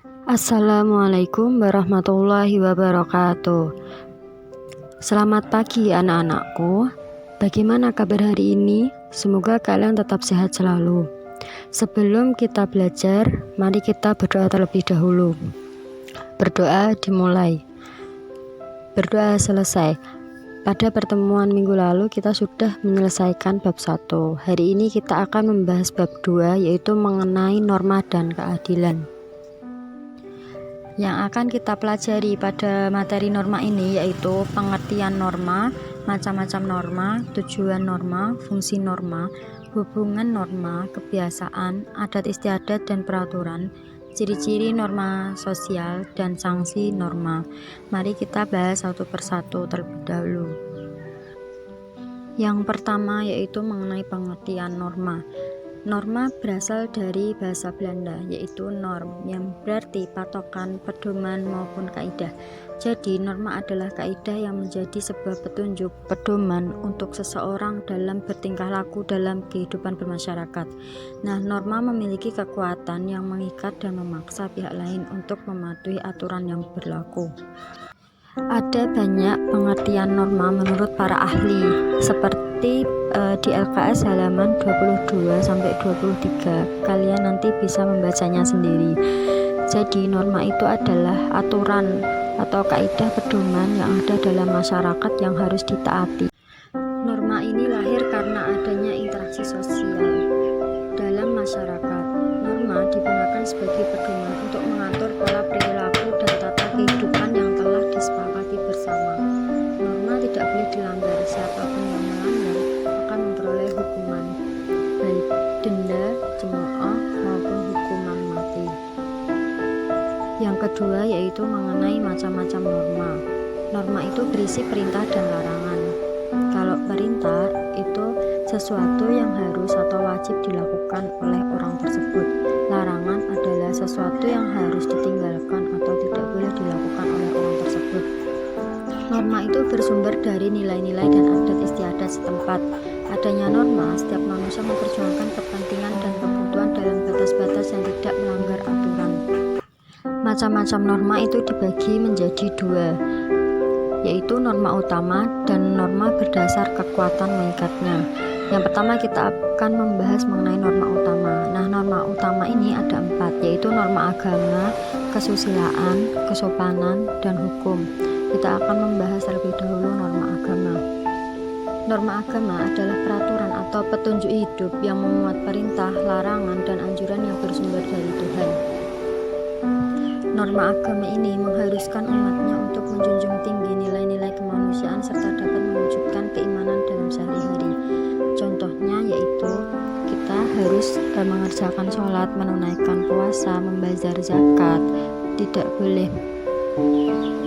Assalamualaikum warahmatullahi wabarakatuh. Selamat pagi anak-anakku. Bagaimana kabar hari ini? Semoga kalian tetap sehat selalu. Sebelum kita belajar, mari kita berdoa terlebih dahulu. Berdoa dimulai. Berdoa selesai. Pada pertemuan minggu lalu kita sudah menyelesaikan bab 1. Hari ini kita akan membahas bab 2, yaitu mengenai norma dan keadilan. Yang akan kita pelajari pada materi norma ini yaitu pengertian norma, macam-macam norma, tujuan norma, fungsi norma, hubungan norma, kebiasaan, adat istiadat dan peraturan, ciri-ciri norma sosial, dan sanksi norma. Mari kita bahas satu persatu terlebih dahulu. Yang pertama yaitu mengenai pengertian norma. Norma berasal dari bahasa Belanda, yaitu norm, yang berarti patokan, pedoman, maupun kaidah. Jadi, norma adalah kaidah yang menjadi sebuah petunjuk, pedoman untuk seseorang dalam bertingkah laku dalam kehidupan bermasyarakat. Nah, norma memiliki kekuatan yang mengikat dan memaksa pihak lain untuk mematuhi aturan yang berlaku. Ada banyak pengertian norma menurut para ahli, seperti di LKS halaman 22-23. Kalian nanti bisa membacanya sendiri. Jadi norma itu adalah aturan atau kaidah pedoman yang ada dalam masyarakat yang harus ditaati. Norma ini lahir karena adanya interaksi sosial dalam masyarakat. Norma digunakan sebagai pedoman untuk mengatur pola perilaku dan tata kehidupan yang telah disepakati bersama. Norma tidak boleh dilanggar. Siapapun yang melanggar akan memperoleh hukuman, baik denda, cemooh, maupun hukuman mati. Yang kedua yaitu mengenai macam-macam norma. Norma itu berisi perintah dan larangan. Kalau perintah itu sesuatu yang harus atau wajib dilakukan oleh orang tersebut. Larangan adalah sesuatu yang harus ditinggalkan atau tidak boleh dilakukan oleh orang tersebut. Norma itu bersumber dari nilai-nilai dan adat istiadat setempat. Adanya norma, setiap manusia memperjuangkan kepentingan dan kebutuhan dalam batas-batas yang tidak melanggar aturan. Macam-macam norma itu dibagi menjadi dua, yaitu norma utama dan norma berdasar kekuatan mengikatnya. Yang pertama kita akan membahas mengenai norma utama. Nah, norma utama ini ada 4, yaitu norma agama, kesusilaan, kesopanan, dan hukum. Kita akan membahas terlebih dahulu norma agama. Norma agama adalah peraturan atau petunjuk hidup yang memuat perintah, larangan, dan anjuran yang bersumber dari Tuhan. Norma agama ini mengharuskan umatnya untuk menjunjung tinggi nilai-nilai kemanusiaan serta dapat mewujudkan keimanan dalam sehari-hari. Contohnya yaitu kita harus mengerjakan sholat, menunaikan puasa, membazar zakat, tidak boleh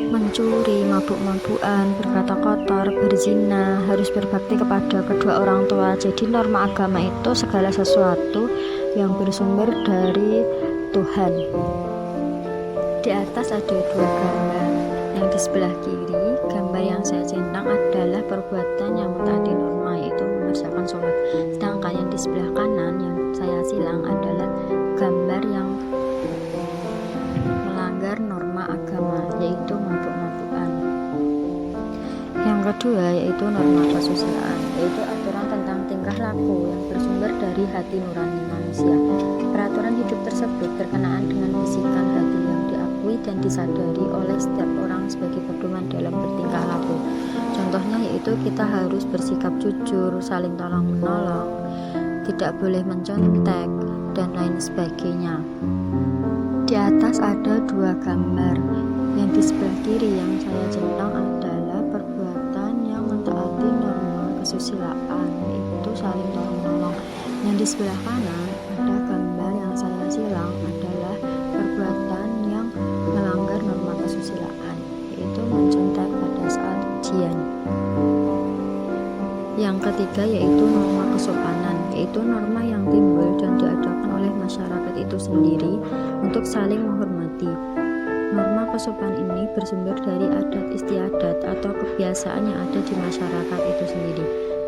mencuri, mabuk-mabukan, berkata kotor, berzina, harus berbakti kepada kedua orang tua. Jadi norma agama itu segala sesuatu yang bersumber dari Tuhan. Di atas ada 2 gambar. Yang di sebelah kiri, gambar yang saya centang adalah perbuatan yang mentaati norma, yaitu mengerjakan sholat. Sedangkan yang di sebelah kanan yang saya silang adalah gambar yang melanggar norma agama, yaitu mabuk-mabukan. Yang kedua yaitu norma kesusilaan, yaitu aturan tentang tingkah laku yang bersumber dari hati nurani manusia. Peraturan hidup tersebut berkenaan dengan bisikan hati yang diakui dan disadari oleh setiap orang sebagai pedoman dalam bertingkah laku. Contohnya yaitu kita harus bersikap jujur, saling tolong menolong, tidak boleh mencontek, dan lain sebagainya. Di atas ada 2 gambar. Yang di sebelah kiri yang saya centang adalah perbuatan yang mentaati norma kesusilaan, yaitu saling tolong menolong. Yang di sebelah kanan ada gambar yang saya silang adalah perbuatan yang melanggar norma kesusilaan, yaitu mencontek pada saat ujian. Yang ketiga yaitu norma kesopanan, yaitu norma yang timbul dan diadakan oleh masyarakat itu sendiri untuk saling menghormati. Norma kesopanan ini bersumber dari adat istiadat atau kebiasaan yang ada di masyarakat itu sendiri.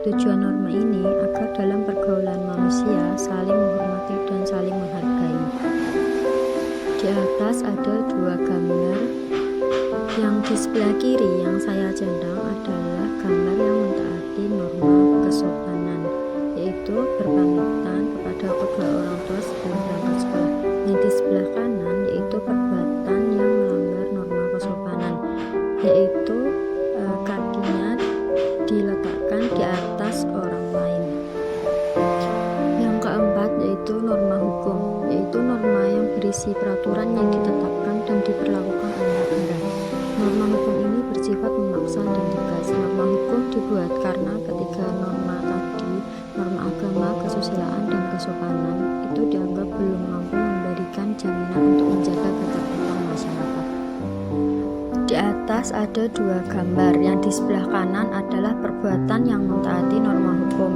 Tujuan norma ini agar dalam pergaulan manusia saling menghormati dan saling menghargai. Di Di atas ada dua gambar. Yang di sebelah kiri yang saya centang adalah gambar yang mentaati norma kesopanan, yaitu berpamitan kepada kedua orang tua sebelum berangkat sekolah. Yang di sebelah kanan yaitu perbuatan yang melanggar norma kesopanan, yaitu kakinya diletakkan di atas orang lain. Yang keempat yaitu norma hukum, yaitu norma yang berisi peraturan yang ditetapkan dan diberlakukan oleh negara. Norma hukum ini bersifat memaksa dan tegas. Norma hukum dibuat karena ketiga norma tadi, norma agama, kesusilaan, dan kesopanan, itu dianggap belum mampu memberikan jaminan untuk menjaga ketertiban masyarakat. Di atas ada dua gambar. Yang di sebelah kanan adalah perbuatan yang mentaati norma hukum,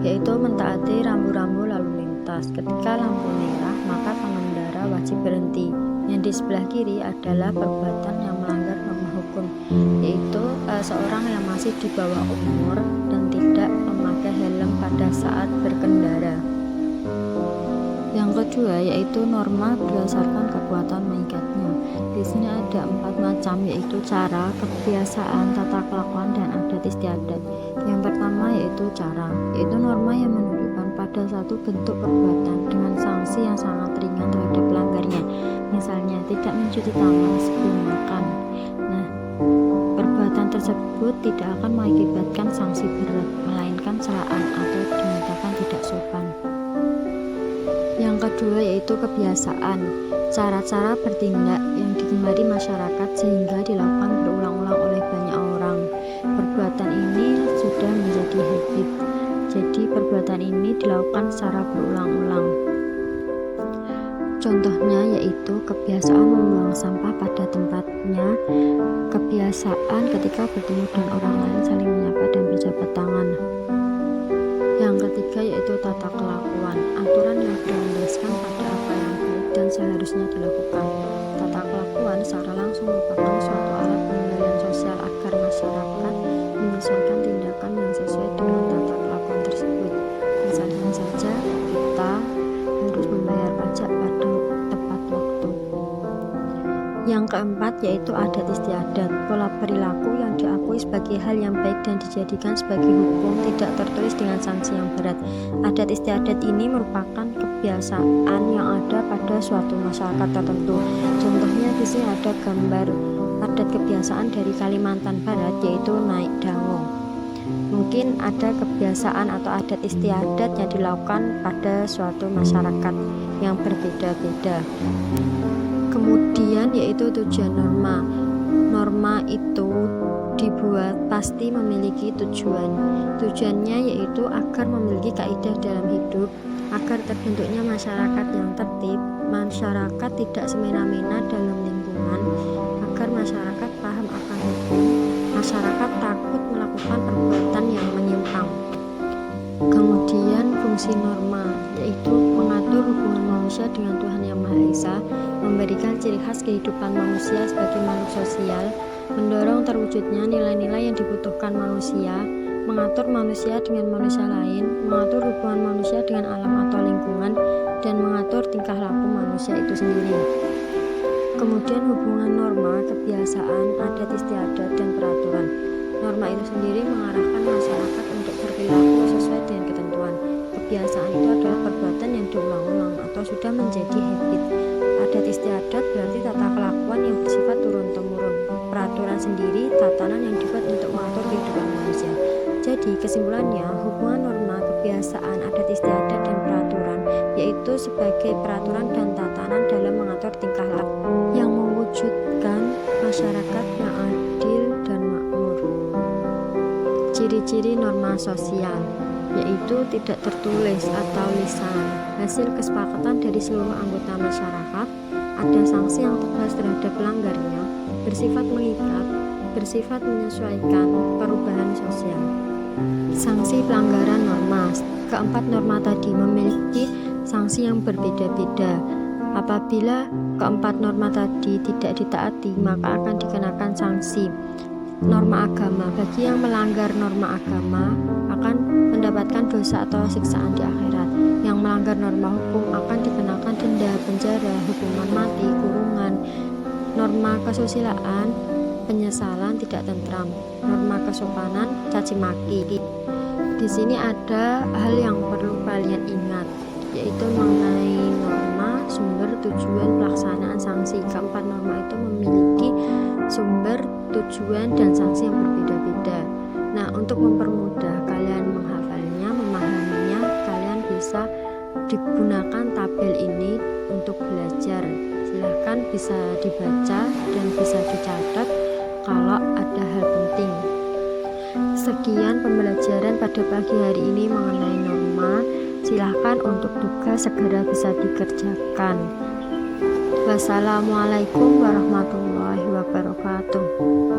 yaitu mentaati rambu-rambu lalu lintas. Ketika lampu merah, maka pengendara wajib berhenti. Yang di sebelah kiri adalah perbuatan yang melanggar norma hukum, yaitu seorang yang masih di bawah umur dan tidak memakai helm pada saat berkendara. Yang kedua yaitu norma berdasarkan kekuatan mengikatnya. Di sini ada 4 macam, yaitu cara, kebiasaan, tata kelakuan, dan adat istiadat. Yang pertama yaitu cara, yaitu norma yang menunjukkan pada satu bentuk perbuatan dengan sanksi yang sangat ringan terhadap pelanggarnya. Misalnya tidak mencuci tangan sebelum makan. Nah, perbuatan tersebut tidak akan mengakibatkan sanksi berat, melainkan celaan atau dinyatakan tidak sopan. Yang kedua yaitu kebiasaan, cara-cara bertindak yang digemari masyarakat sehingga dilakukan berulang-ulang oleh banyak orang. Perbuatan ini sudah menjadi habit, jadi perbuatan ini dilakukan secara berulang-ulang. Contohnya yaitu kebiasaan membuang sampah pada tempatnya, kebiasaan ketika bertemu dengan orang lain saling menyapa dan berjabat tangan. Yang ketiga yaitu tata kelakuan, aturan yang berlandaskan pada apa yang baik dan seharusnya dilakukan. Tata kelakuan secara langsung merupakan suatu alat pengendalian sosial agar masyarakat menyesuaikan tindakan yang sesuai dengan tata kelakuan tersebut. Misalnya saja kita harus membayar pajak pada tepat waktu. Yang keempat yaitu adat istiadat, pola perilaku yang diakui sebagai hal yang baik dan dijadikan sebagai hukum, tidak tertulis dengan sanksi yang berat. Adat istiadat ini merupakan kebiasaan yang ada pada suatu masyarakat tertentu. Contohnya di sini ada gambar adat kebiasaan dari Kalimantan Barat, yaitu naik dango. Mungkin ada kebiasaan atau adat istiadat yang dilakukan pada suatu masyarakat yang berbeda-beda. Kemudian yaitu tujuan norma. Norma itu dibuat pasti memiliki tujuan. Tujuannya yaitu agar memiliki kaidah dalam hidup, agar terbentuknya masyarakat yang tertib, masyarakat tidak semena-mena dalam lingkungan, agar masyarakat paham akan hukum, masyarakat takut melakukan perbuatan yang menyimpang. Kemudian fungsi norma yaitu mengatur hubungan manusia dengan Tuhan Yang Maha Esa, memberikan ciri khas kehidupan manusia sebagai makhluk sosial, mendorong terwujudnya nilai-nilai yang dibutuhkan manusia, mengatur manusia dengan manusia lain, mengatur hubungan manusia dengan alam atau lingkungan, dan mengatur tingkah laku manusia itu sendiri. Kemudian hubungan norma, kebiasaan, adat istiadat, dan peraturan. Norma itu sendiri mengarahkan masyarakat untuk berperilaku sesuai dengan ketentuan. Kebiasaan itu adalah perbuatan yang diulang-ulang atau sudah menjadi habit. Adat istiadat berarti tata kelakuan yang bersifat turun-temurun. Peraturan sendiri tatanan yang dibuat untuk mengatur kehidupan manusia. Jadi kesimpulannya, hubungan norma, kebiasaan, adat istiadat, dan peraturan yaitu sebagai peraturan dan tatanan dalam mengatur tingkah laku yang mewujudkan masyarakat yang adil dan makmur. Ciri-ciri norma sosial yaitu tidak tertulis atau lisan, hasil kesepakatan dari seluruh anggota masyarakat, ada sanksi yang tegas terhadap pelanggarnya, bersifat mengikat, bersifat menyesuaikan perubahan sosial. Sanksi pelanggaran norma. Keempat norma tadi memiliki sanksi yang berbeda-beda. Apabila keempat norma tadi tidak ditaati, maka akan dikenakan sanksi. norma agama. Bagi yang melanggar norma agama akan mendapatkan dosa atau siksaan di akhirat. Yang melanggar norma hukum akan dikenakan denda, penjara, hukuman mati, kurungan. Norma kesusilaan, penyesalan, tidak tentram. Norma kesopanan, caci maki. Di sini ada hal yang perlu kalian ingat, yaitu mengenai norma, sumber, tujuan, pelaksanaan, sanksi. Keempat norma itu memiliki sumber, tujuan, dan sanksi yang berbeda-beda. Nah, untuk mempermudah kalian menghafalnya, memahaminya, kalian bisa digunakan tabel ini untuk belajar. Silahkan bisa dibaca dan bisa dicatat kalau ada hal penting. Sekian pembelajaran pada pagi hari ini mengenai norma. Silahkan untuk tugas segera bisa dikerjakan. Wassalamualaikum warahmatullahi wabarakatuh.